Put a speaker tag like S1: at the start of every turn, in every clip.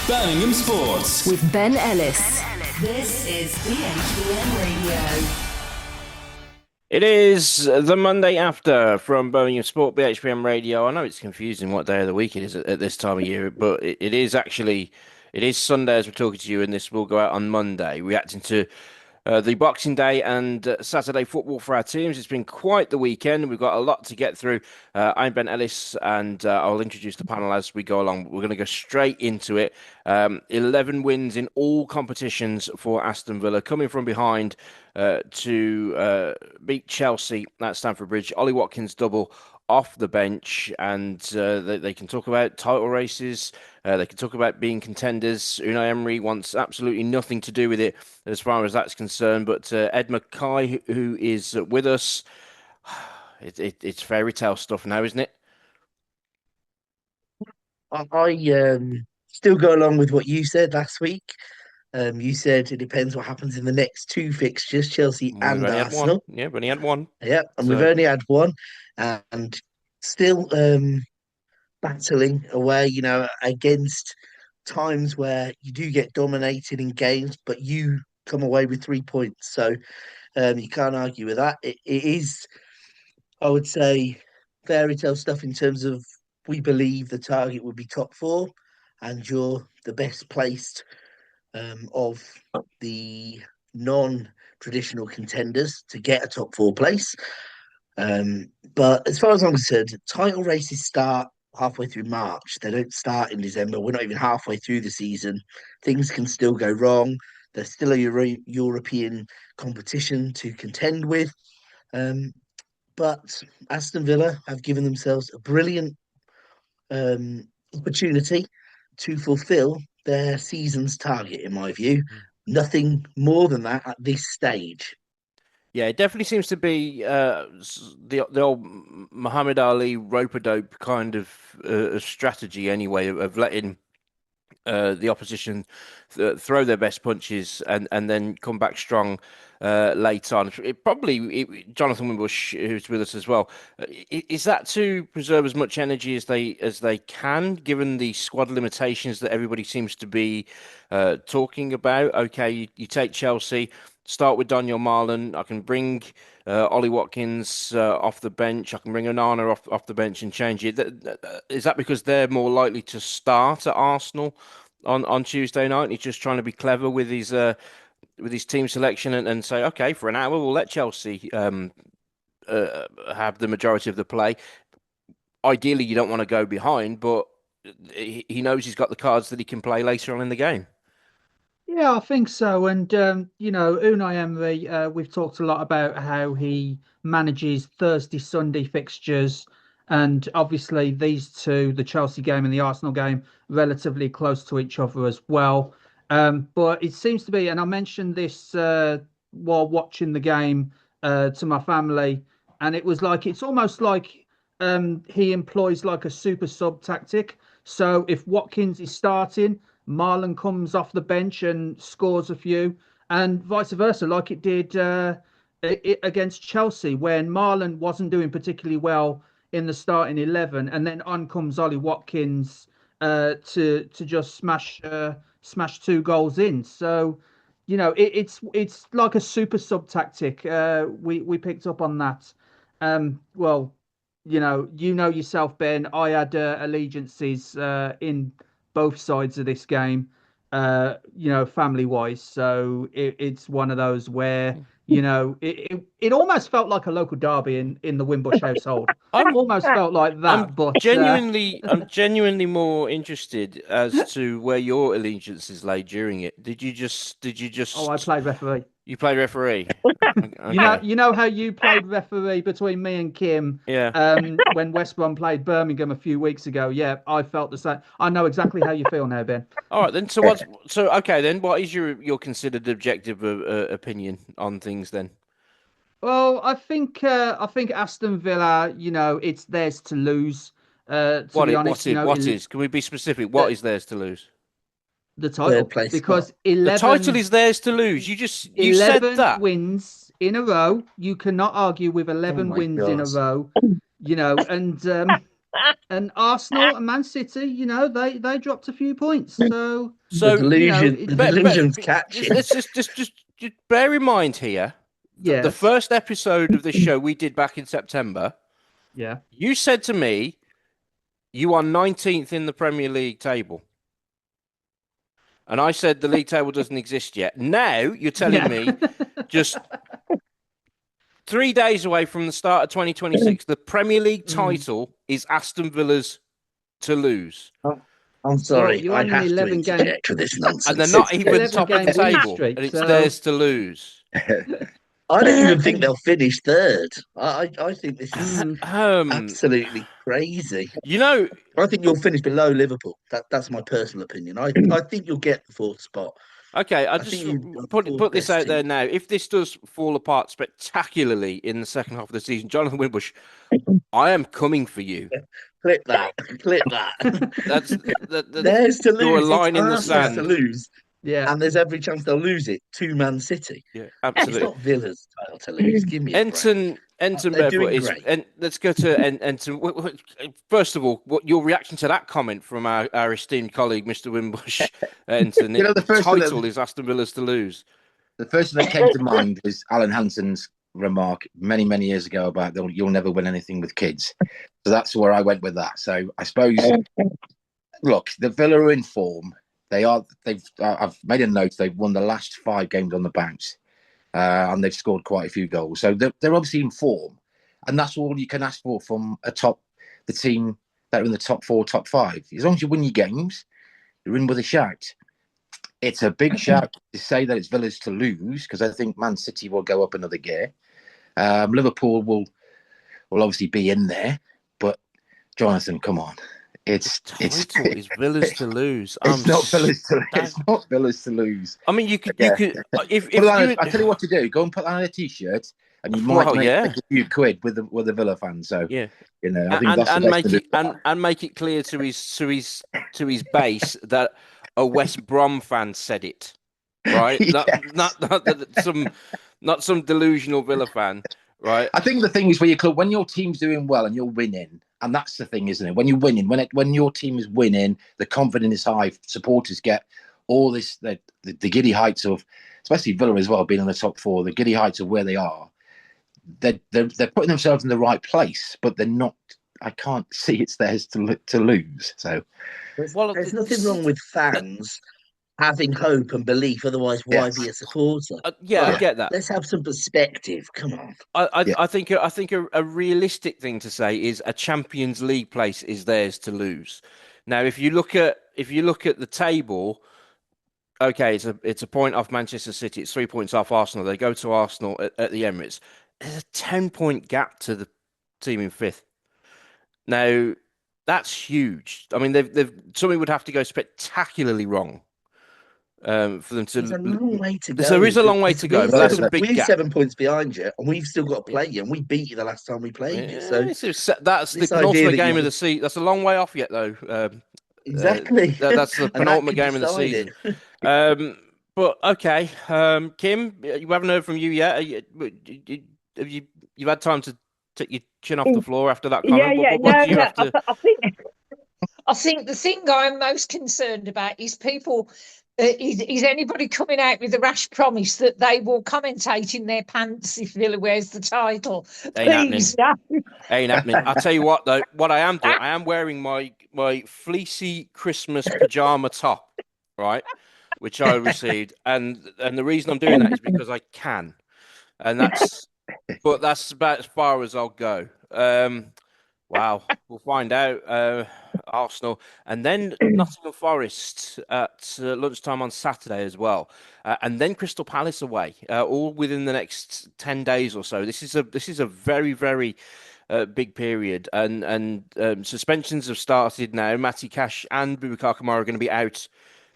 S1: Birmingham Sports
S2: with Ben Ellis.
S3: This is BHBN Radio.
S4: It is the Monday after from Birmingham Sport, BHPM Radio. I know it's confusing what day of the week it is at this time of year, but it is actually, it is Sunday as we're talking to you, and this will go out on Monday, reacting to the Boxing Day and Saturday football for our teams. It's been quite the weekend. We've got a lot to get through. I'm Ben Ellis, and I'll introduce the panel as we go along. We're going to go straight into it. 11 wins in all competitions for Aston Villa, coming from behind to beat Chelsea at Stamford Bridge. Ollie Watkins double off the bench, and they can talk about title races. They can talk about being contenders. Unai Emery wants absolutely nothing to do with it as far as that's concerned. But Ed Mackay, who is with us, it's fairy tale stuff now, isn't it?
S5: I still go along with what you said last week. You said it depends what happens in the next two fixtures, Chelsea
S4: We've
S5: and
S4: only had one.
S5: Arsenal.
S4: Yeah, we've only had one.
S5: Yeah, and we've
S4: So
S5: only had one, and still battling away, against times where you do get dominated in games, but you come away with 3 points. So you can't argue with that. It is, I would say, fairy tale stuff in terms of we believe the target would be top four, and you're the best placed of the non-traditional contenders to get a top four place. But as far as I'm concerned, title races start halfway through March. They don't start in December. We're not even halfway through the season. Things can still go wrong. There's still a European competition to contend with. Um, but Aston Villa have given themselves a brilliant opportunity to fulfill their season's target, in my view. Nothing more than that at this stage.
S4: yeah, it definitely seems to be the old Muhammad Ali rope-a-dope kind of strategy anyway of letting the opposition throw their best punches and then come back strong late on. Jonathan Wimbush, who's with us as well, is that to preserve as much energy as they can, given the squad limitations that everybody seems to be talking about? Okay, you take Chelsea. Start with Daniel Marlon. I can bring Ollie Watkins off the bench. I can bring Onana off the bench and change it. Is that because they're more likely to start at Arsenal on Tuesday night? And he's just trying to be clever with his team selection and say, okay, for an hour we'll let Chelsea have the majority of the play. Ideally, you don't want to go behind, but he knows he's got the cards that he can play later on in the game.
S6: Yeah, I think so. And, Unai Emery, we've talked a lot about how he manages Thursday, Sunday fixtures. And obviously, these two, the Chelsea game and the Arsenal game, relatively close to each other as well. But it seems to be, and I mentioned this while watching the game to my family, and it was like, it's almost like he employs like a super sub tactic. So if Watkins is starting, Marlon comes off the bench and scores a few, and vice versa, like it did against Chelsea when Marlon wasn't doing particularly well in the starting 11, and then on comes Ollie Watkins to just smash two goals in. So, it's like a super sub tactic. We picked up on that. Well, you know yourself, Ben. I had allegiances in both sides of this game, family wise. So it's one of those where, it almost felt like a local derby in the Wimbush household.
S4: I'm
S6: Almost felt like that,
S4: I'm
S6: but
S4: genuinely more interested as to where your allegiances lay during it. Did you just
S6: oh, I played referee.
S4: You played referee? Okay.
S6: You know how you played referee between me and Kim,
S4: Yeah.
S6: when West Brom played Birmingham a few weeks ago. Yeah, I felt the same. I know exactly how you feel now, Ben.
S4: All right then. Okay then? What is your considered objective opinion on things then?
S6: Well, I think Aston Villa, it's theirs to lose. To
S4: What
S6: be
S4: it
S6: honest,
S4: what is? Can we be specific? What
S6: the,
S4: is theirs to lose?
S6: the title,
S5: Third place spot.
S6: because
S4: The title is theirs to lose. You said
S6: 11
S4: that.
S6: wins in a row. You cannot argue with
S5: Oh
S6: 11
S5: my
S6: wins in a
S5: God.
S6: row. And And Arsenal and Man City, they dropped a few points. So,
S4: So
S5: The delusion's
S4: just,
S5: catching.
S4: let's just bear in mind here that the
S6: yes.
S4: first episode of this show we did back in September,
S6: Yeah.
S4: you said to me you are 19th in the Premier League table. And I said the league table doesn't exist yet. Now you're telling me just 3 days away from the start of 2026, the Premier League title is Aston Villa's to lose.
S5: I'm
S6: Well,
S5: sorry,
S6: you're
S5: I
S6: on an
S5: have to
S6: 11 game.
S5: interject with this nonsense.
S4: And they're not even
S6: 11
S4: top of the
S6: game winning
S4: table,
S6: streak,
S4: and it's
S6: so-
S4: theirs to lose.
S5: I don't even think they'll finish third. I think this is
S6: Mm.
S5: absolutely crazy.
S4: You know,
S5: I think you'll finish below Liverpool. That's my personal opinion. I think you'll get the fourth spot.
S4: okay, I
S5: I
S4: just
S5: think you've got the
S4: put
S5: fourth
S4: this
S5: best
S4: out there
S5: team.
S4: now. If this does fall apart spectacularly in the second half of the season, Jonathan Wimbush, I am coming for you.
S5: Clip that. Clip that.
S4: That's
S5: There's to
S4: draw a
S5: lose. It's
S4: line in the
S5: Arsenal's to
S4: sand.
S5: lose,
S6: Yeah.
S5: and there's every chance they'll lose it to Man City.
S4: Yeah,
S5: It's
S4: absolutely.
S5: not Villa's title to lose. Give me a break.
S4: Enton
S5: They're
S4: Barefoot
S5: doing
S4: is,
S5: great.
S4: and let's go to Enton. First of all, what your reaction to that comment from our esteemed colleague, Mr. Wimbush, Enton?
S1: You know,
S4: The
S1: the first one
S4: title is Aston Villa's to lose.
S1: The first thing that came to mind was Alan Hansen's remark many, many years ago about you'll never win anything with kids. So that's where I went with that. So I suppose, look, the Villa are in form. I've made a note. They've won the last 5 games on the bounce, and they've scored quite a few goals. So they're obviously in form, and that's all you can ask for from the team that are in the top 4, top 5. As long as you win your games, you're in with a shout. It's a big shout to say that it's Villa's to lose, because I think Man City will go up another gear. Liverpool will obviously be in there, but Jonathan, come on, it's
S4: Title is Villa's to lose.
S1: it's not Villa's to it's not Villa's to lose.
S4: I mean, you could if
S1: I tell you what to do: go and put that on a t-shirt, and you might make a few quid with the Villa fans. So
S4: yeah,
S1: I think that's the best
S4: and make it clear to his base that a West Brom fan said it, right?
S1: Yes.
S4: Not some delusional Villa fan, right?
S1: I think the thing is when your team's doing well and you're winning, and that's the thing, isn't it? When you're winning, when your team is winning, the confidence is high. Supporters get all this the giddy heights of, especially Villa as well, being in the top 4, the giddy heights of where they are. They're putting themselves in the right place, but they're not. I can't see it's theirs to lose. So.
S5: There's nothing wrong with fans having hope and belief. Otherwise, why be a supporter?
S4: I get that.
S5: Let's have some perspective. Come on.
S4: I think a realistic thing to say is a Champions League place is theirs to lose. Now, if you look at the table, okay, it's a point off Manchester City. It's 3 points off Arsenal. They go to Arsenal at the Emirates. There's a 10-point gap to the team in 5th. Now, that's huge. I mean, something would have to go spectacularly wrong for them to.
S5: There's a long way to go.
S4: There is a long way to go, but that's a big
S5: we're
S4: gap.
S5: 7 points behind you, and we've still got to play you, and we beat you the last time we played you. So
S4: that's the penultimate game of the season. That's a long way off yet, though.
S5: Exactly.
S4: That's the penultimate game of the season. But okay, Kim, you haven't heard from you yet. Have you've had time to take your chin off the floor after that comment?
S2: I think the thing I'm most concerned about is people. Is anybody coming out with a rash promise that they will commentate in their pants if Villa wears the title? Please,
S4: ain't happening. I'll tell you what, though. What I am doing, I am wearing my fleecy Christmas pajama top, right, which I received, and the reason I'm doing that is because I can, and that's about as far as I'll go. Wow, we'll find out. Arsenal and then Nottingham Forest at lunchtime on Saturday as well, and then Crystal Palace away, all within the next 10 days or so. This is a very, very big period, and suspensions have started now. Matty Cash and Boubacar Kamara are going to be out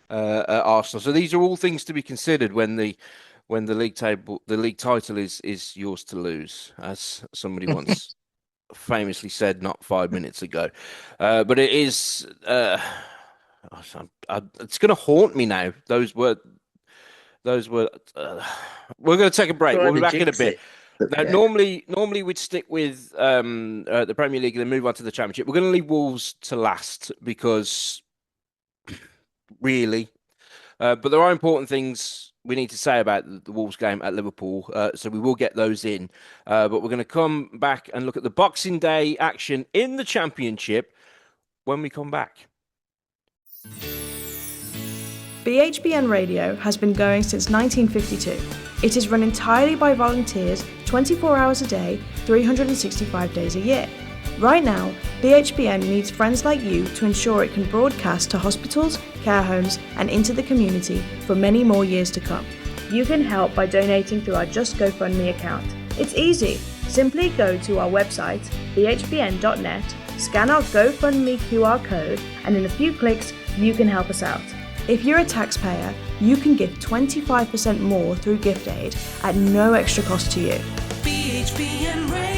S4: at Arsenal, so these are all things to be considered when the league title is yours to lose, as somebody once famously said not 5 minutes ago. But it is it's going to haunt me now. Those were we're going to take a break. We'll be back in a bit. Now, normally we'd stick with the Premier League and then move on to the Championship. We're going to leave Wolves to last because really, but there are important things we need to say about the Wolves game at Liverpool, so we will get those in. But we're going to come back and look at the Boxing Day action in the Championship when we come back.
S7: BHBN Radio has been going since 1952. It is run entirely by volunteers, 24 hours a day, 365 days a year. Right now, BHBN needs friends like you to ensure it can broadcast to hospitals, care homes, and into the community for many more years to come. You can help by donating through our Just GoFundMe account. It's easy. Simply go to our website, bhbn.net, scan our GoFundMe QR code, and in a few clicks, you can help us out. If you're a taxpayer, you can give 25% more through gift aid at no extra cost to you.
S3: BHBN Radio.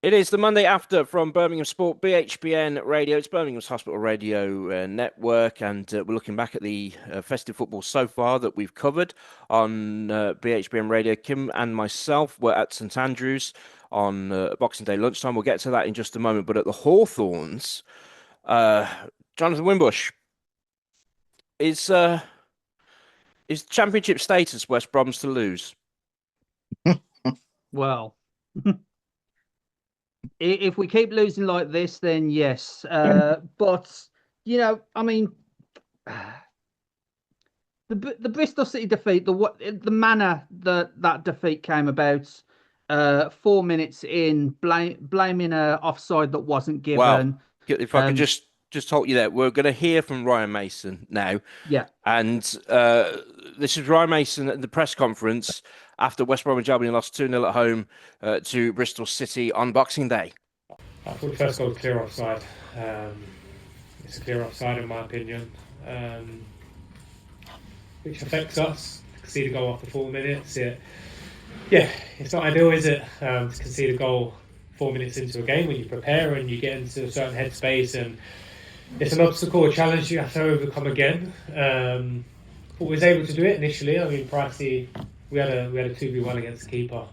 S4: It is the Monday after from Birmingham Sport, BHBN Radio. It's Birmingham's Hospital Radio Network, and we're looking back at the festive football so far that we've covered on BHBN Radio. Kim and myself were at St Andrews on Boxing Day lunchtime. We'll get to that in just a moment. But at the Hawthorns, Jonathan Wimbush, is Championship status West Brom's to lose?
S6: Well, if we keep losing like this, then yes. But I mean, the Bristol City defeat, the manner that defeat came about, 4 minutes in, blaming an offside that wasn't given.
S4: Wow. If I could just hold you there, we're going to hear from Ryan Mason now.
S6: Yeah. And
S4: this is Ryan Mason at the press conference after West Bromwich Albion lost 2-0 at home to Bristol City on Boxing Day.
S8: I thought the first goal was clear offside. It's a clear offside in my opinion, which affects us. To concede a goal after 4 minutes, it's not ideal, is it? To concede a goal 4 minutes into a game when you prepare and you get into a certain headspace, and it's an obstacle, a challenge you have to overcome again. But we was able to do it initially. I mean, Pricey, we had a 2v1 against the keeper.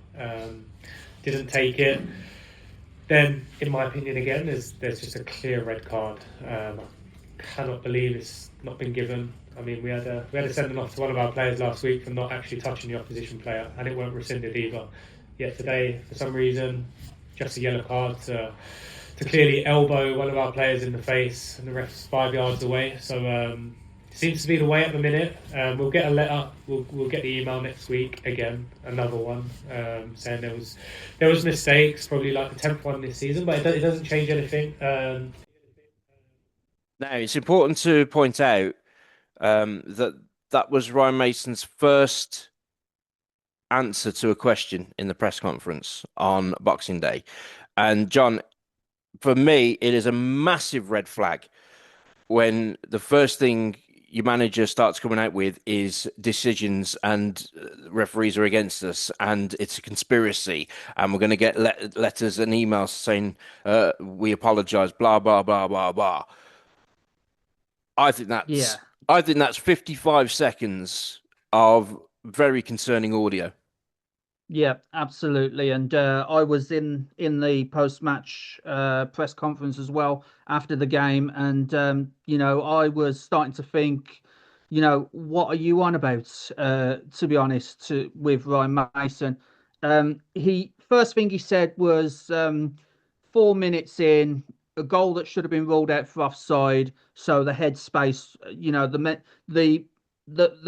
S8: Didn't take it. Then, in my opinion, again, there's just a clear red card. I cannot believe it's not been given. I mean, we had a sending off to one of our players last week for not actually touching the opposition player, and it weren't rescinded either. Yet today, for some reason, just a yellow card to clearly elbow one of our players in the face, and the ref's 5 yards away. So seems to be the way at the minute. We'll get a letter. We'll get the email next week again, another one saying there was mistakes, probably like the 10th one this season, but it doesn't change anything. Now
S4: it's important to point out that was Ryan Mason's first answer to a question in the press conference on Boxing Day, and John, for me, it is a massive red flag when the first thing your manager starts coming out with is decisions and referees are against us and it's a conspiracy and we're going to get letters and emails saying we apologize, blah blah blah blah blah. I think that's 55 seconds of very concerning audio.
S6: Yeah, absolutely. And I was in the post-match press conference as well after the game. And, I was starting to think, what are you on about, to be honest, with Ryan Mason? First thing he said was 4 minutes in, a goal that should have been ruled out for offside. So the headspace, the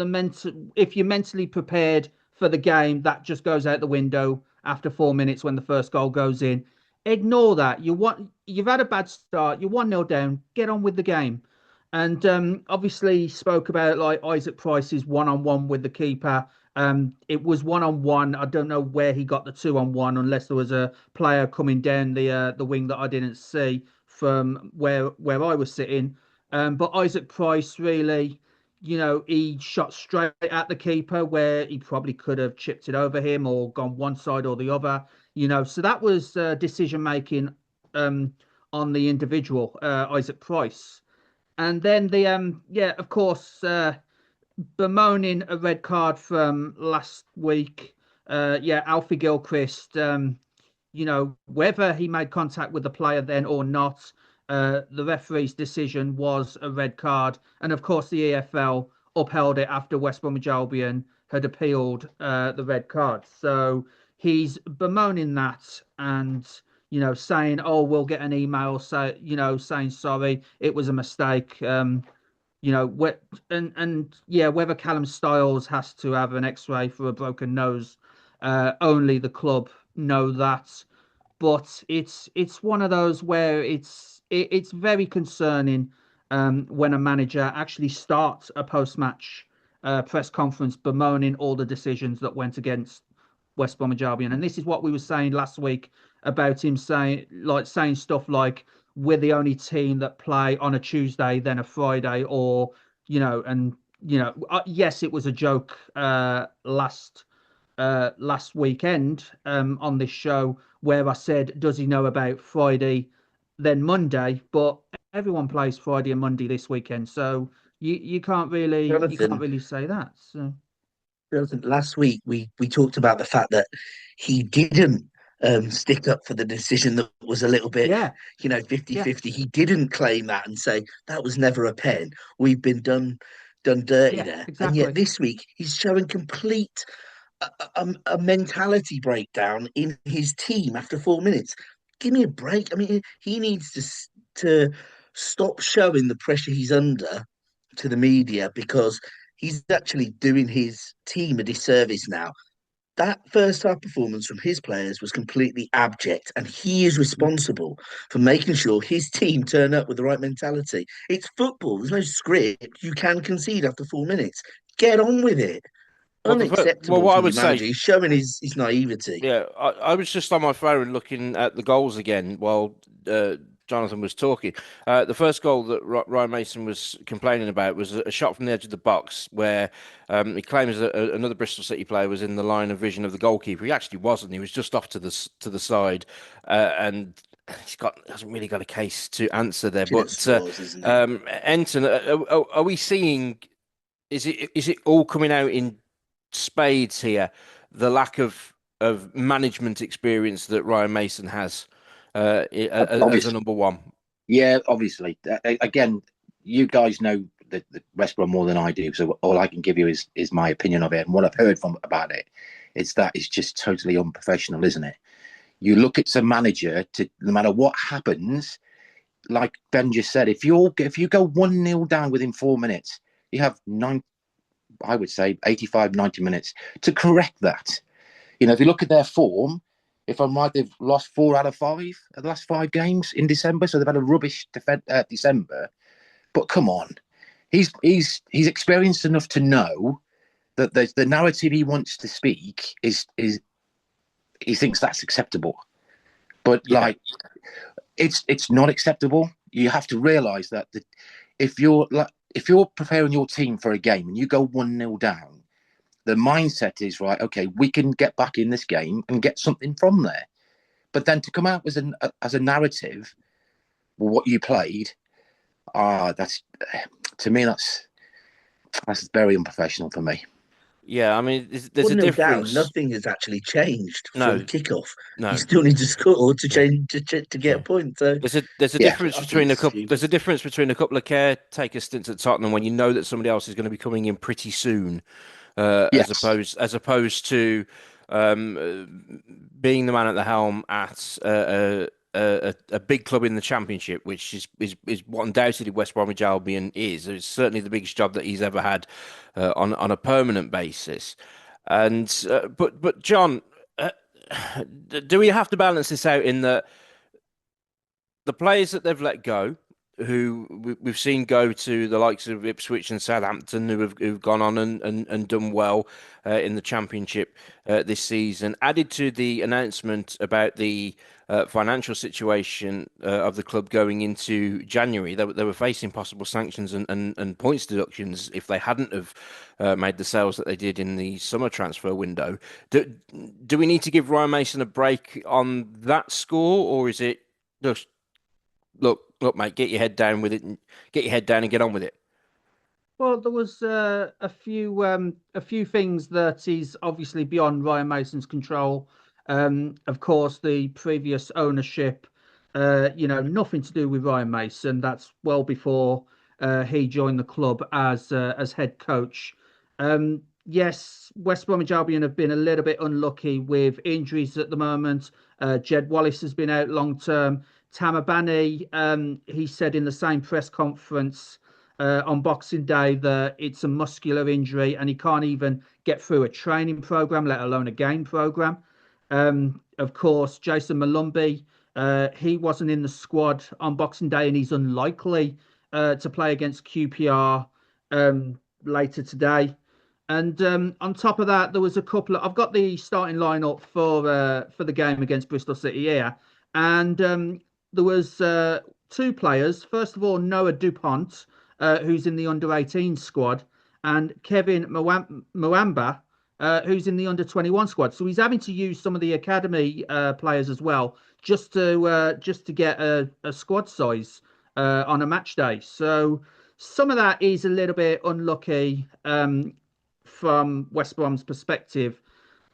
S6: mental, if you're mentally prepared for the game, that just goes out the window after 4 minutes when the first goal goes in. Ignore that. You've had a bad start. You're 1-0 down. Get on with the game. And obviously spoke about like Isaac Price's one-on-one with the keeper. It was one-on-one. I don't know where he got the 2-on-1 unless there was a player coming down the wing that I didn't see from where I was sitting. But Isaac Price really, he shot straight at the keeper where he probably could have chipped it over him or gone one side or the other, So that was decision making on the individual, Isaac Price. And then of course, bemoaning a red card from last week. Alfie Gilchrist. Whether he made contact with the player then or not, the referee's decision was a red card, and of course the EFL upheld it after West Bromwich Albion had appealed the red card. So he's bemoaning that and saying, "Oh, we'll get an email saying sorry, it was a mistake." Whether Callum Styles has to have an X-ray for a broken nose, only the club know that. But it's one of those where it's very concerning when a manager actually starts a post-match press conference bemoaning all the decisions that went against West Bromwich Albion. And this is what we were saying last week about him saying stuff like, we're the only team that play on a Tuesday, then a Friday, or, yes, it was a joke last weekend on this show where I said, does he know about Friday, then Monday? But everyone plays Friday and Monday this weekend, so you can't really say that. So.
S5: Last week we talked about the fact that he didn't stick up for the decision that was a little bit 50-50. He didn't claim that and say that was never a pen. We've been done dirty there.
S6: Exactly.
S5: And yet this week he's showing complete a mentality breakdown in his team after 4 minutes. Give me a break. I mean, he needs to stop showing the pressure he's under to the media, because he's actually doing his team a disservice now. That first half performance from his players was completely abject, and he is responsible for making sure his team turn up with the right mentality. It's football, there's no script. You can concede after 4 minutes. Get on with it. Unacceptable
S4: what I
S5: from
S4: would
S5: the manager.
S4: say,
S5: He's showing his naivety.
S4: Yeah, I was just on my phone looking at the goals again while Jonathan was talking. The first goal that Ryan Mason was complaining about was a shot from the edge of the box where he claims that another Bristol City player was in the line of vision of the goalkeeper. He actually wasn't. He was just off to the side, and hasn't really got a case to answer there. But Enton, are we seeing? Is it all coming out in spades here? The lack of management experience that Ryan Mason has as a number one.
S1: Yeah, obviously. Again, you guys know the West Brom more than I do, so all I can give you is my opinion of it and what I've heard about it. It's just totally unprofessional, isn't it? You look at some manager to no matter what happens, like Ben just said, if you go 1-0 down within 4 minutes, you have 85, 90 minutes to correct that. If you look at their form, if I'm right, they've lost 4 out of 5 of the last 5 games in December, so they've had a rubbish December. But come on, he's experienced enough to know that the narrative he wants to speak is he thinks that's acceptable. But it's not acceptable. You have to realise that if you're preparing your team for a game and you go 1-0 down, the mindset is right. Okay, we can get back in this game and get something from there. But then to come out as a narrative, what you played, that's to me that's very unprofessional for me.
S4: Yeah, I mean, there's a difference.
S5: Down, nothing has actually changed from kickoff.
S4: No,
S5: you still need to score to change to get a point. So
S4: there's a difference between a couple. There's a difference between a couple of caretaker stints at Tottenham when you know that somebody else is going to be coming in pretty soon. As opposed to being the man at the helm at a big club in the Championship, which is what undoubtedly West Bromwich Albion is. It's certainly the biggest job that he's ever had on a permanent basis. And but John, do we have to balance this out in that the players that they've let go, who we've seen go to the likes of Ipswich and Southampton, who've gone on and done well in the Championship this season, added to the announcement about the financial situation of the club going into January. They were facing possible sanctions and points deductions if they hadn't have made the sales that they did in the summer transfer window. Do we need to give Ryan Mason a break on that score, or is it just look, mate, get your head down with it, and get your head down and get on with it?
S6: Well, there was a few things that is obviously beyond Ryan Mason's control. Of course, the previous ownership, nothing to do with Ryan Mason. That's well before he joined the club as head coach. Yes, West Bromwich Albion have been a little bit unlucky with injuries at the moment. Jed Wallace has been out long term. Tamabani, he said in the same press conference on Boxing Day that it's a muscular injury and he can't even get through a training program, let alone a game program. Of course, Jason Malumbi, he wasn't in the squad on Boxing Day and he's unlikely to play against QPR later today. And on top of that, there was a couple of. I've got the starting lineup for the game against Bristol City here, and there was two players. First of all, Noah Dupont, who's in the under 18 squad, and Kevin Mwamba, who's in the under 21 squad. So he's having to use some of the academy players as well, just to get a squad size on a match day. So some of that is a little bit unlucky from West Brom's perspective.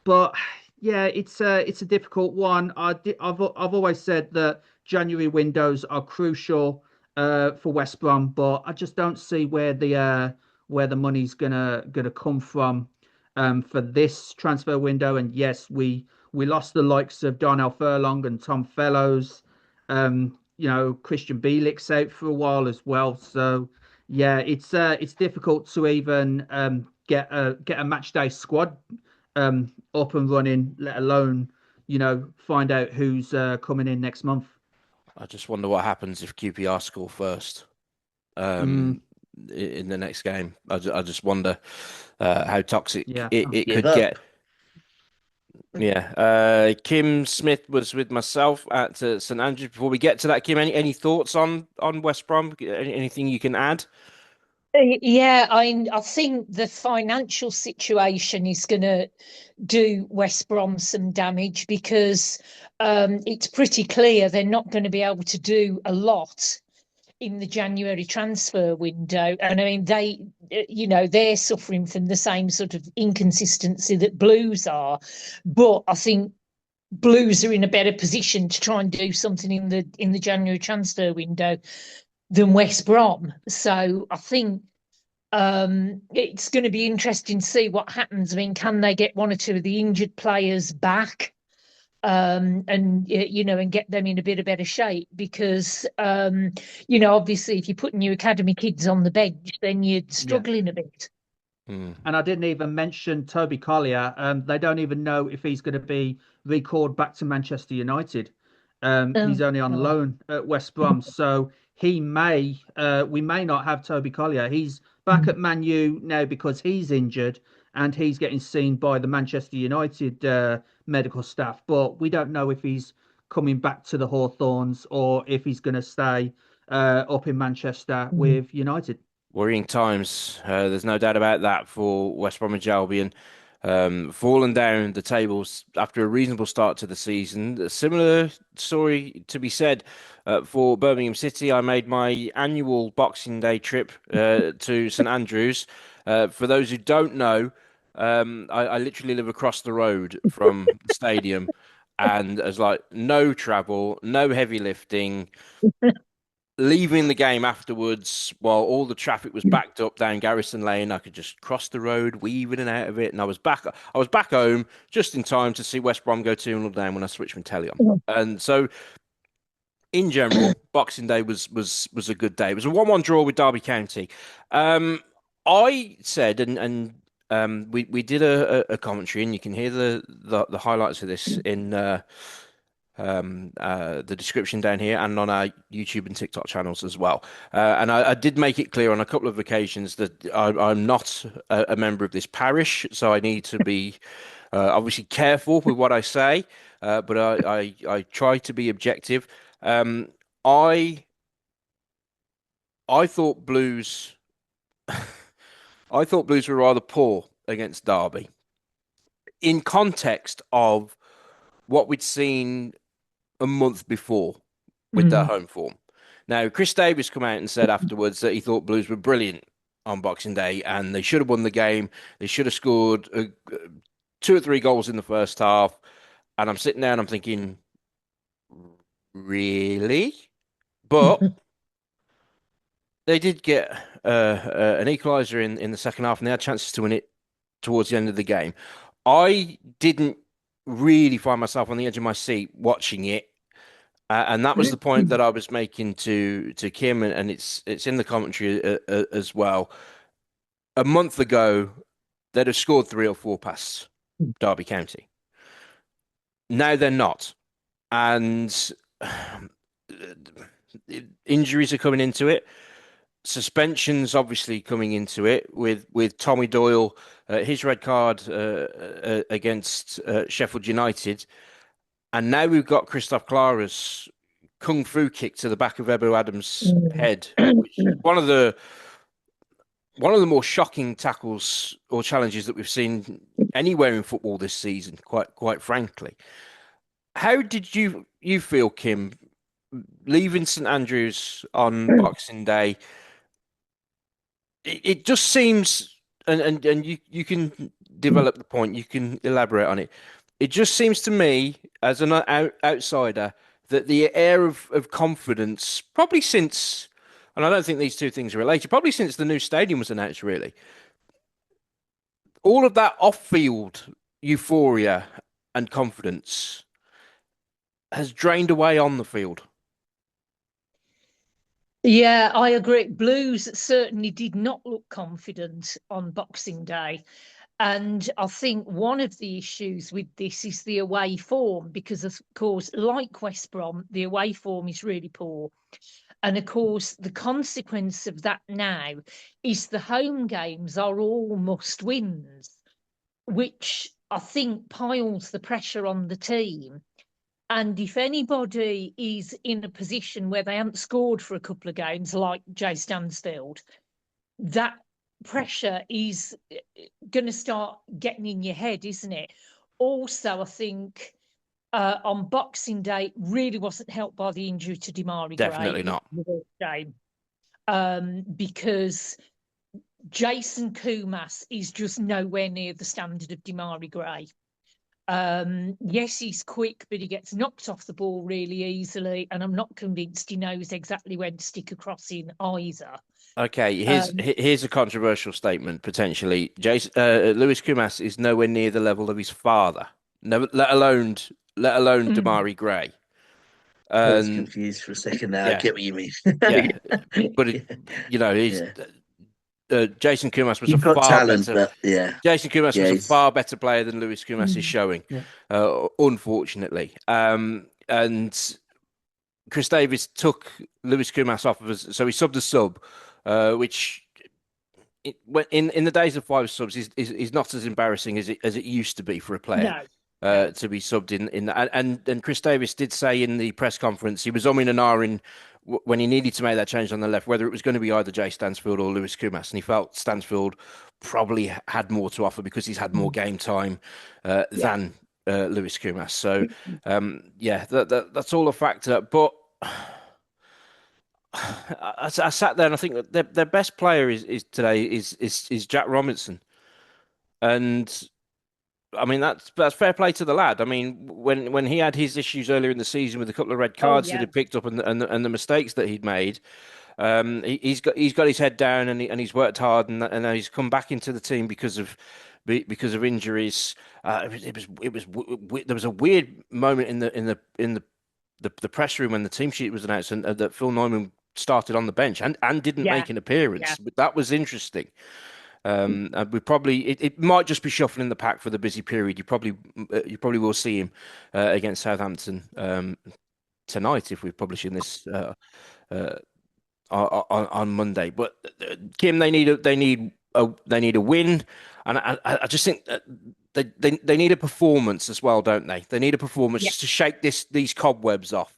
S6: But yeah, it's a difficult one. I've always said that January windows are crucial for West Brom, but I just don't see where the money's gonna come from for this transfer window. And yes, we lost the likes of Darnell Furlong and Tom Fellows. Christian Bielik's out for a while as well. So yeah, it's difficult to even get a match day squad up and running, let alone find out who's coming in next month.
S4: I just wonder what happens if QPR score first in the next game. I just wonder how toxic it could get. Yeah. Kim Smith was with myself at St Andrews. Before we get to that, Kim, any thoughts on West Brom? Anything you can add?
S2: Yeah, I think the financial situation is going to do West Brom some damage because it's pretty clear they're not going to be able to do a lot in the January transfer window. And I mean, they're suffering from the same sort of inconsistency that Blues are. But I think Blues are in a better position to try and do something in the January transfer window than West Brom. So I think it's going to be interesting to see what happens. I mean, can they get one or two of the injured players back? And get them in a bit of better shape because obviously if you're putting your academy kids on the bench, then you're struggling a bit.
S6: And I didn't even mention Toby Collier. They don't even know if he's going to be recalled back to Manchester United. He's only on loan at West Brom, so we may not have Toby Collier. He's back at Man U now because he's injured and he's getting seen by the Manchester United medical staff. But we don't know if he's coming back to the Hawthorns or if he's going to stay up in Manchester with United.
S4: Worrying times. There's no doubt about that for West Bromwich Albion. Fallen down the tables after a reasonable start to the season. A similar story to be said for Birmingham City. I made my annual Boxing Day trip to St Andrews. For those who don't know, I literally live across the road from the stadium, and there's like no travel, no heavy lifting. Leaving the game afterwards, while all the traffic was backed up down Garrison Lane, I could just cross the road, weave in and out of it, and I was back home just in time to see West Brom go 2-0 down when I switched my telly on. And so, in general, Boxing Day was a good day. It was a 1-1 draw with Derby County. I said, and we did a commentary, and you can hear the highlights of this in the description down here and on our YouTube and TikTok channels as well. And I did make it clear on a couple of occasions that I'm not a member of this parish, so I need to be obviously careful with what I say, but I try to be objective. I thought Blues were rather poor against Derby in context of what we'd seen a month before with their home form. Now, Chris Davis come out and said afterwards that he thought Blues were brilliant on Boxing Day, and they should have won the game. They should have scored 2 or 3 goals in the first half. And I'm sitting there and I'm thinking, really? But they did get an equaliser in the second half, and they had chances to win it towards the end of the game. I didn't really find myself on the edge of my seat watching it. And that was the point that I was making to Kim, and it's in the commentary as well. A month ago, they'd have scored 3 or 4 past Derby County. Now they're not, and injuries are coming into it. Suspensions obviously coming into it with Tommy Doyle, his red card against Sheffield United, and now we've got Christoph Clara's kung fu kick to the back of Ebou Adams' head, which is one of the more shocking tackles or challenges that we've seen anywhere in football this season. Quite frankly, how did you feel, Kim, leaving St Andrews on Boxing Day? It just seems, and you can develop the point, you can elaborate on it. It just seems to me, as an outsider, that the air of confidence, probably since, and I don't think these two things are related, probably since the new stadium was announced, really, all of that off-field euphoria and confidence has drained away on the field.
S2: Yeah, I agree. Blues certainly did not look confident on Boxing Day. And I think one of the issues with this is the away form, because, of course, like West Brom, the away form is really poor. And of course, the consequence of that now is the home games are all must wins, which I think piles the pressure on the team. And if anybody is in a position where they haven't scored for a couple of games, like Jay Stansfield, that pressure is going to start getting in your head, isn't it? Also, I think on Boxing Day really wasn't helped by the injury to Demarai Gray.
S4: Definitely not.
S2: Because Jason Kumas is just nowhere near the standard of Demarai Gray. Yes, he's quick, but he gets knocked off the ball really easily, and I'm not convinced he knows exactly when to stick a crossing either.
S4: Okay, here's a controversial statement potentially. Lewis Kumas is nowhere near the level of his father, let alone Demarai Gray.
S5: I was confused for a second there. Yeah. I get what you mean.
S4: Yeah, but he's. Jason Kumas was Jason Kumas was a far better player than Lewis Kumas is showing, unfortunately. And Chris Davis took Lewis Kumas off of us, so he subbed a sub, which in the days of 5 subs is not as embarrassing as it used to be for a player. No. To be subbed in and Chris Davis did say in the press conference he was umming and ahhing when he needed to make that change on the left, whether it was going to be either Jay Stansfield or Lewis Kumas, and he felt Stansfield probably had more to offer because he's had more game time than Lewis Kumas. So that's all a factor. But I sat there and I think that their best player is today is Jack Robinson, and I mean that's fair play to the lad. I mean when he had his issues earlier in the season with a couple of red cards that he'd picked up and the mistakes that he'd made, he's got his head down and he's worked hard and he's come back into the team because of injuries. There was a weird moment in the press room when the team sheet was announced and that Phil Neumann started on the bench and didn't make an appearance. But that was interesting. And we probably it might just be shuffling the pack for the busy period. You probably will see him against Southampton tonight if we're publishing this on Monday. But Kim, they need a win, and I just think they need a performance as well, don't they? They need a performance just to shake these cobwebs off,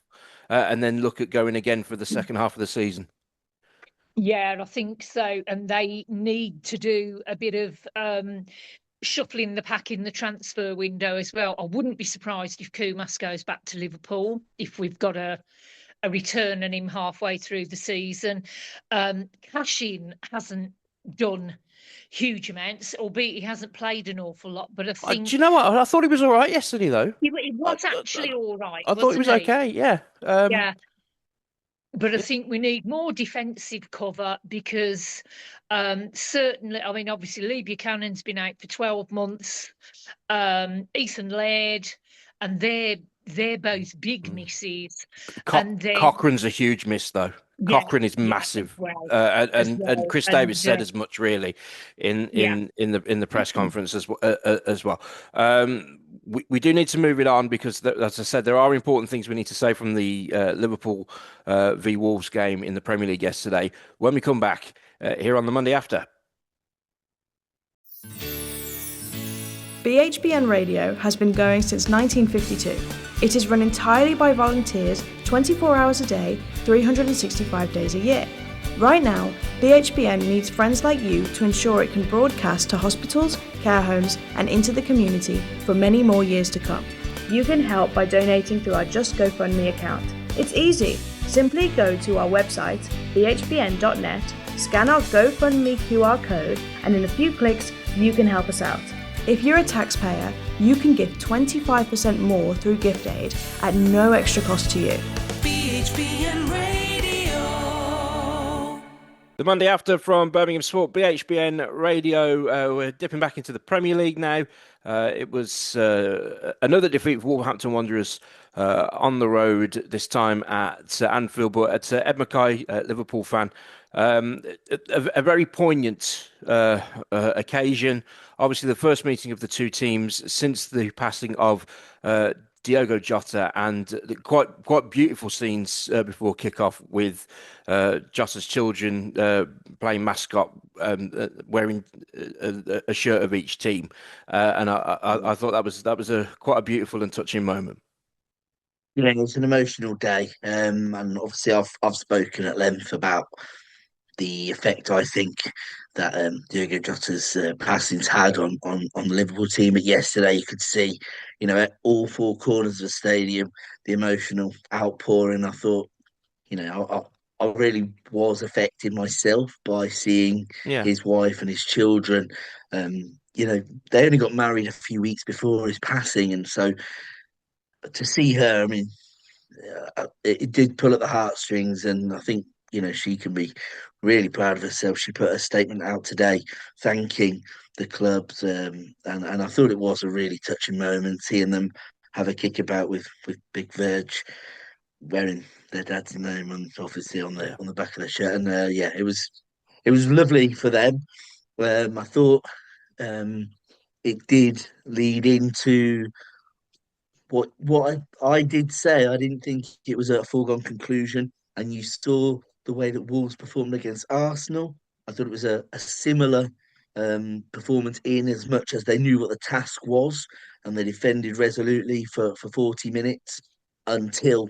S4: and then look at going again for the second half of the season.
S2: Yeah, I think so. And they need to do a bit of shuffling the pack in the transfer window as well. I wouldn't be surprised if Kumas goes back to Liverpool, if we've got a return on him halfway through the season. Cashin hasn't done huge amounts, albeit he hasn't played an awful lot. But I think
S4: Do you know what? I thought he was all right yesterday, though.
S2: he was actually all right.
S4: I thought he was
S2: wasn't
S4: okay. Yeah.
S2: Yeah. But I think we need more defensive cover because certainly, I mean, obviously Lee Buchanan's been out for 12 months, Ethan Laird, and they're both big misses. And then
S4: Cochrane's a huge miss, though.
S2: yeah,
S4: Cochrane is
S2: yeah,
S4: massive,
S2: as well.
S4: and Chris Davis said as much, really, in the press conference as well. We do need to move it on because, as I said, there are important things we need to say from the Liverpool v Wolves game in the Premier League yesterday. When we come back here on the Monday after.
S7: BHBN Radio has been going since 1952. It is run entirely by volunteers 24 hours a day, 365 days a year. Right now, BHBN needs friends like you to ensure it can broadcast to hospitals, care homes, and into the community for many more years to come. You can help by donating through our Just GoFundMe account. It's easy. Simply go to our website, bhbn.net, scan our GoFundMe QR code, and in a few clicks, you can help us out. If you're a taxpayer, you can give 25% more through gift aid at no extra cost to you.
S3: BHBN Radio.
S4: The Monday after from Birmingham Sport, BHBN Radio. We're dipping back into the Premier League now. It was another defeat for Wolverhampton Wanderers on the road, this time at Anfield, but at Ed Mackay, Liverpool fan. A very poignant occasion. Obviously, the first meeting of the two teams since the passing of Diogo Jota, and quite beautiful scenes before kickoff with Jota's children playing mascot, wearing a shirt of each team, and I thought that was quite a beautiful and touching moment.
S5: Yeah, it's an emotional day, and obviously I've spoken at length about the effect I think that Diogo Jota's passings had on the Liverpool team. But yesterday, you could see, at all four corners of the stadium, the emotional outpouring. I thought, I really was affected myself by seeing his wife and his children. They only got married a few weeks before his passing, and so to see her, I mean, it did pull at the heartstrings, and I think she can be really proud of herself. She put a statement out today thanking the clubs, and I thought it was a really touching moment seeing them have a kickabout with Big Verge wearing their dad's name and obviously on the back of their shirt, and it was lovely for them. I thought it did lead into what I did say. I didn't think it was a foregone conclusion, and you saw the way that Wolves performed against Arsenal. I thought it was a similar performance, in as much as they knew what the task was and they defended resolutely for 40 minutes until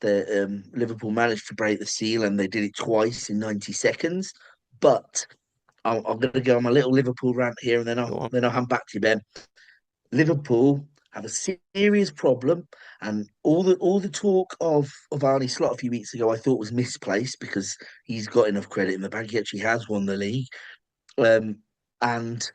S5: the Liverpool managed to break the seal, and they did it twice in 90 seconds. But I'm going to go on my little Liverpool rant here, and then I'll hand back to you, Ben. Liverpool have a serious problem, and all the talk of Arne Slot a few weeks ago I thought was misplaced, because he's got enough credit in the bank. He actually has won the league, and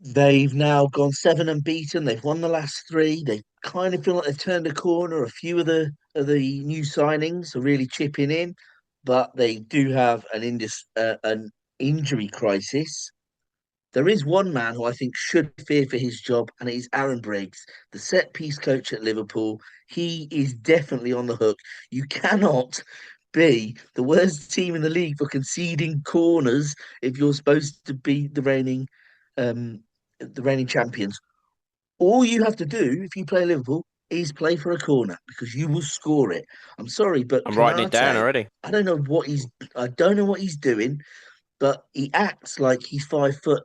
S5: they've now gone 7 unbeaten. They've won the last 3. They kind of feel like they've turned a corner. A few of the new signings are really chipping in, but they do have an injury crisis. There is one man who I think should fear for his job, and it is Aaron Briggs, the set-piece coach at Liverpool. He is definitely on the hook. You cannot be the worst team in the league for conceding corners if you're supposed to be the reigning champions. All you have to do if you play Liverpool is play for a corner, because you will score it. I'm sorry, but
S4: I'm writing it down already.
S5: I don't know what he's doing, but he acts like he's 5'5".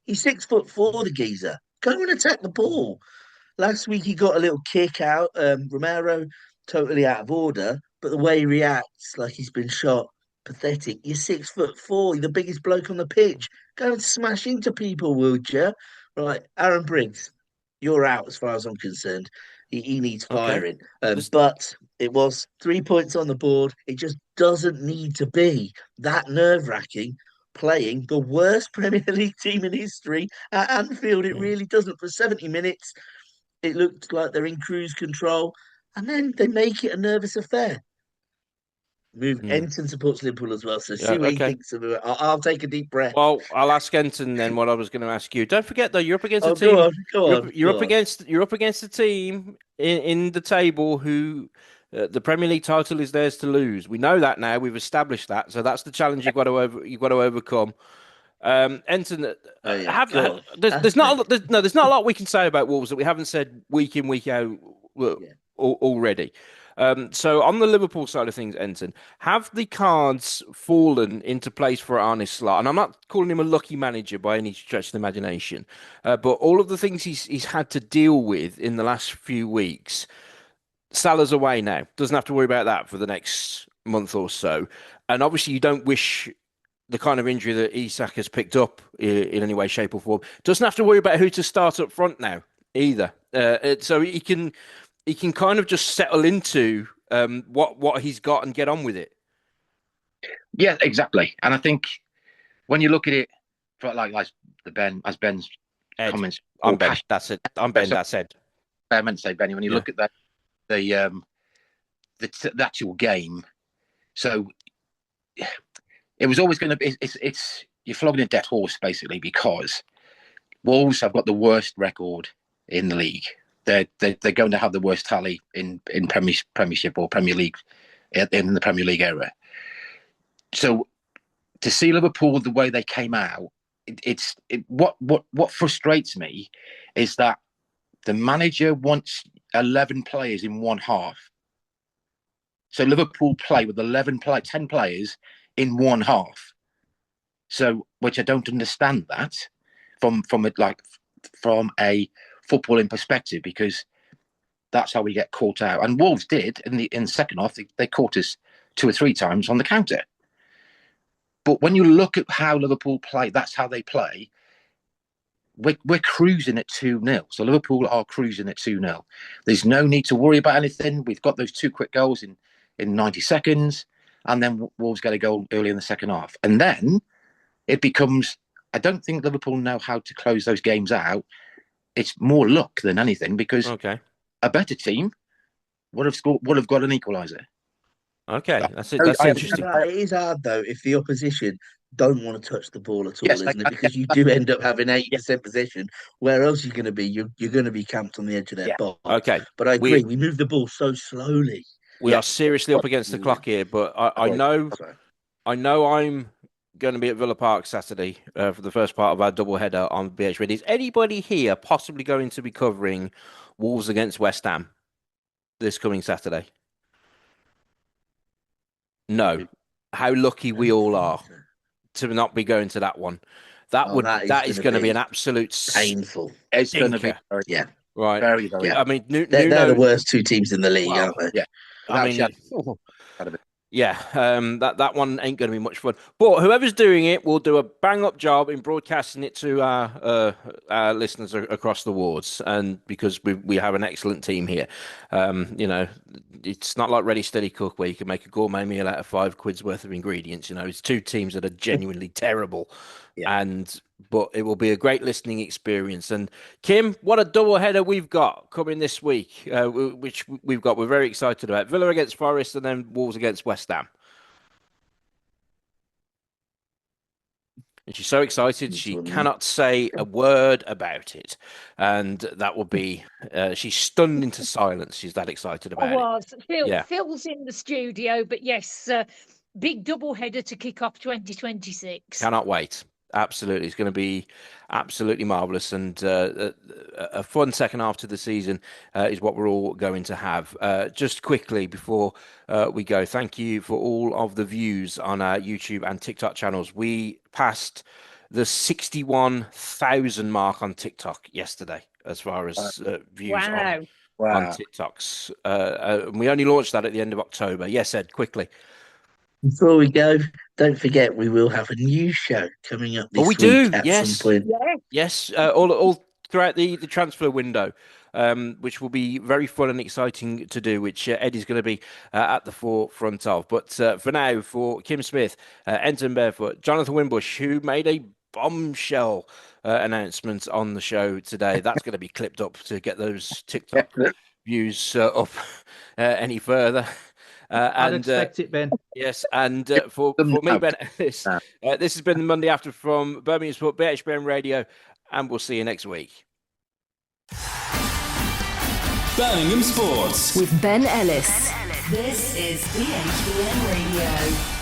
S5: He's 6'4", the geezer. Go and attack the ball. Last week he got a little kick out. Romero totally out of order, but the way he reacts like he's been shot, pathetic. You're 6'4", you're the biggest bloke on the pitch. Go and smash into people, would you? Right, Aaron Briggs, you're out as far as I'm concerned. He needs
S4: Okay.
S5: firing. But it was 3 points on the board. It just doesn't need to be that nerve-wracking playing the worst Premier League team in history at Anfield. It really doesn't. For 70 minutes, it looked like they're in cruise control, and then they make it a nervous affair. Enton supports Liverpool as well, so see what he thinks of it. I'll take a deep breath.
S4: Well, I'll ask Enton then what I was going to ask you. Don't forget though, you're up against a
S5: Go
S4: team.
S5: on, go on.
S4: You're up against a team in the table who the Premier League title is theirs to lose. We know that now. We've established that. So that's the challenge you've got to overcome. Enton, there's not a lot we can say about Wolves that we haven't said week in, week out already. So on the Liverpool side of things, Enton, have the cards fallen into place for Arne Slot? And I'm not calling him a lucky manager by any stretch of the imagination, but all of the things he's had to deal with in the last few weeks. Salah's away now; doesn't have to worry about that for the next month or so. And obviously, you don't wish the kind of injury that Isak has picked up in any way, shape, or form. Doesn't have to worry about who to start up front now either. So he can kind of just settle into what he's got and get on with it.
S1: Yeah, exactly. And I think when you look at it, like Ben's
S4: Ed,
S1: comments,
S4: I'm Ben. That's it. I'm Ben. That's Ed.
S1: I meant to say Benny. When you look at the actual game, so it was always going to be. It's you're flogging a dead horse basically, because Wolves have got the worst record in the league. They're going to have the worst tally in Premiership or Premier League in the Premier League era. So to see Liverpool the way they came out, what frustrates me is that the manager wants 11 players in one half. So Liverpool play with 10 players in one half. So, which I don't understand that from a footballing perspective, because that's how we get caught out. And Wolves did in the second half. They caught us 2 or 3 times on the counter. But when you look at how Liverpool play, that's how they play. We're cruising at 2-0. So Liverpool are cruising at 2-0. There's no need to worry about anything. We've got those 2 quick goals in 90 seconds. And then Wolves get a goal early in the second half. And then it becomes, I don't think Liverpool know how to close those games out. It's more luck than anything, because a better team would have got an equaliser.
S4: Okay, that's it. That's interesting.
S5: It is hard though if the opposition don't want to touch the ball at all, isn't it? Because you do end up having 80% possession. Where else are you going to be? You're going to be camped on the edge of their box.
S4: Okay,
S5: but I agree. We move the ball so slowly.
S4: We are seriously up against the clock here, but I know I'm going to be at Villa Park Saturday for the first part of our double header on BH Radio. Is anybody here possibly going to be covering Wolves against West Ham this coming Saturday? No. How lucky we all are to not be going to that one. That is going to be an absolute
S5: painful.
S1: It's going to be
S4: right.
S1: Very, very.
S5: Yeah.
S4: I mean,
S5: they're the worst 2 teams in the league, aren't they?
S1: Yeah.
S4: I mean, that one ain't going to be much fun. But whoever's doing it will do a bang up job in broadcasting it to our listeners across the wards, and because we have an excellent team here. It's not like Ready Steady Cook where you can make a gourmet meal out of £5 worth of ingredients. It's 2 teams that are genuinely terrible, but it will be a great listening experience. And Kim, what a double header we've got coming this week, which we're very excited about. Villa against Forest and then Wolves against West Ham. And she's so excited she cannot say a word about it. And that will be, she's stunned into silence. She's that excited about it.
S2: Phil's in the studio, but yes, big double header to kick off 2026.
S4: Cannot wait. Absolutely. It's going to be absolutely marvellous, and a fun second half to the season is what we're all going to have. Just quickly before we go, thank you for all of the views on our YouTube and TikTok channels. We passed the 61,000 mark on TikTok yesterday as far as views on TikToks. We only launched that at the end of October. Yes, Ed, quickly.
S5: Before we go, don't forget we will have a new show coming up this week at some point.
S4: Yes, all throughout the transfer window. which will be very fun and exciting to do, which Eddie's going to be at the forefront of. But for now, for Kim Smith, Enton Barefoot, Jonathan Wimbush, who made a bombshell announcement on the show today. That's going to be clipped up to get those TikTok views up any further.
S6: I'd expect it, Ben.
S4: Yes, and for me, Ben, this has been the Monday After from Birmingham Sport, BHBN Radio, and we'll see you next week.
S3: Birmingham Sports
S9: with Ben Ellis.
S3: This is BHBN Radio.